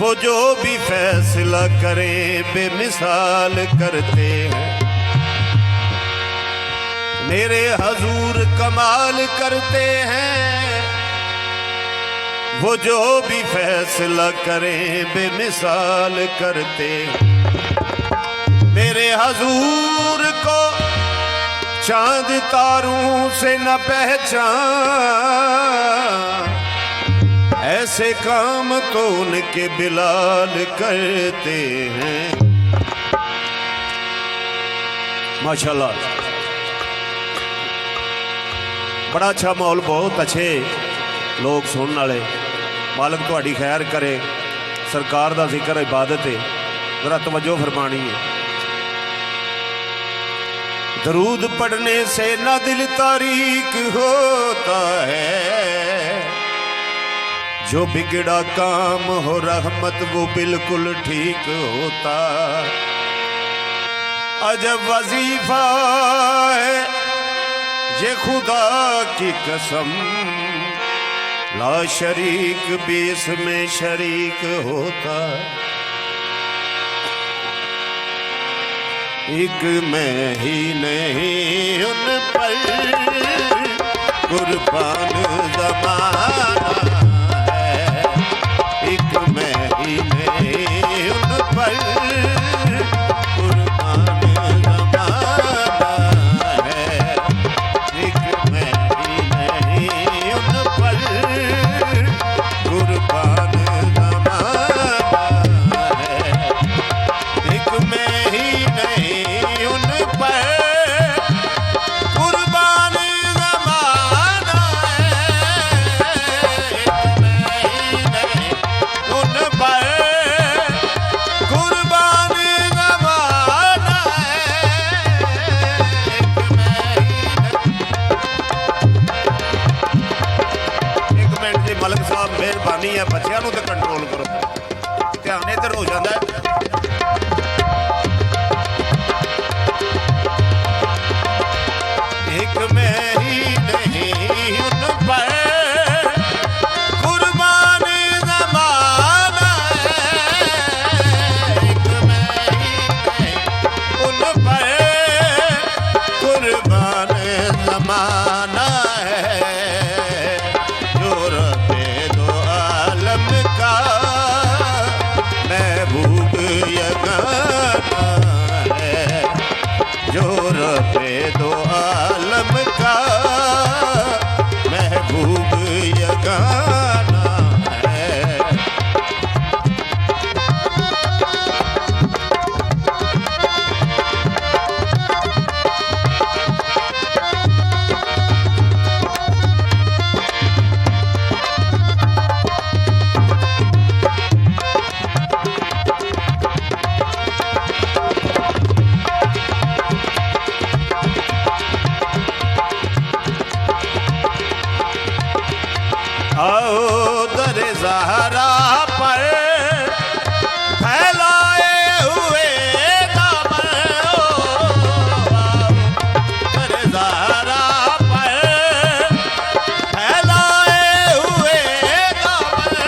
वो जो भी फैसला करे बेमिसाल करते हैं। मेरे हजूर कमाल करते हैं। वो जो भी फैसला करे बेमिसाल करते हैं। मेरे हजूर को चांद तारों से न पहचान, ऐसे काम तो उनके बिलाल करते हैं। माशाल्लाह, बड़ा अच्छा माहौल, बहुत अच्छे लोग सुनने वाले। मालिक तुहाडी खैर करे। सरकार का जिक्र इबादत है, जरा तवज्जो फरमानी है। दरूद पढ़ने से न दिल तारीक होता है, जो बिगड़ा काम हो रहमत वो बिल्कुल ठीक होता। अजब वजीफा है ये खुदा की कसम, ला शरीक भी इसमें शरीक होता। एक मैं ही नहीं उन पर कुर्बान ज़माना है। एक मैं ही नहीं उन पर कुर्बान ज़माना है। एक मैं ही नहीं उन पर कुर्बान ज़माना है। एक मैं ही नहीं मेहरबानी है। बच्चों को तो कंट्रोल करो, ध्यान इधर हो जाता है। एक मैं ही नहीं उन पर कुर्बान ज़माना है। एक मैं ही नहीं उन पर कुर्बान ज़माना है। महबूब यगाना है, जो रबे दो आलम का महबूब यगाना है। आओ दरे ज़हरा पर फैलाए हुए दामन, दरे ज़हरा पर फैलाए हुए दामन,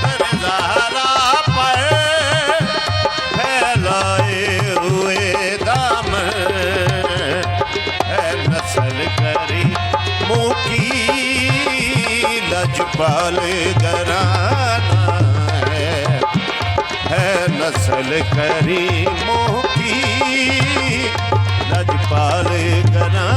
दरे ज़हरा पर फैलाए हुए दामन है। नस्ल करी मुकी लजपाल घराना है। नस्ल करी मुकी लजपाल घराना।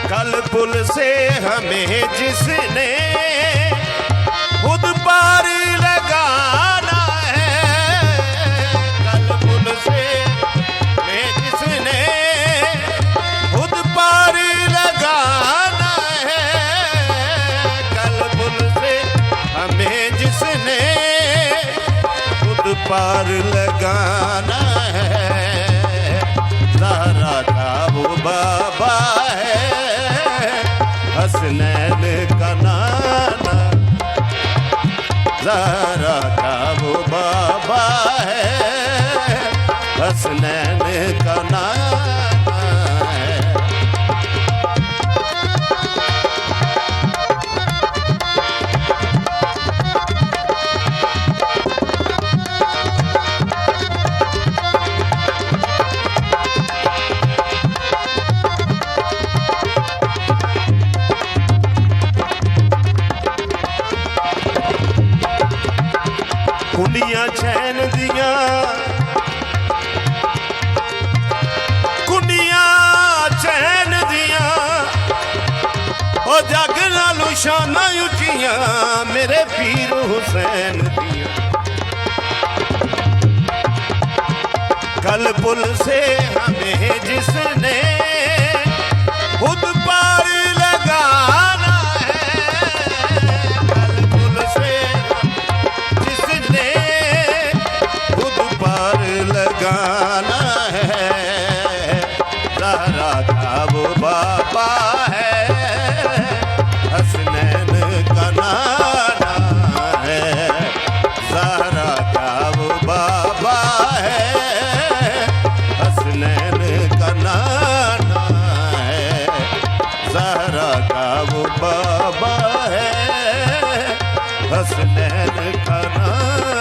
कल पुल से हमें जिसने खुद पार लगाना है। कल पुल से हमें जिसने खुद पार लगाना है। कल पुल से हमें जिसने खुद पार लगाना है। ज़हरा का वो बाबा है, बाहां उचियां मेरे पीर हुसैन दियां। कल पुल से हमें जिसने खुद पार लगाना है, कल पुल से जिसने खुद पार लगाना है, ज़हरा का वो बाबा है, हसनैन का नाना है, ज़हरा का वो बाबा है, हसनैन का नाना है, ज़हरा का वो बाबा है, हसनैन का नाना।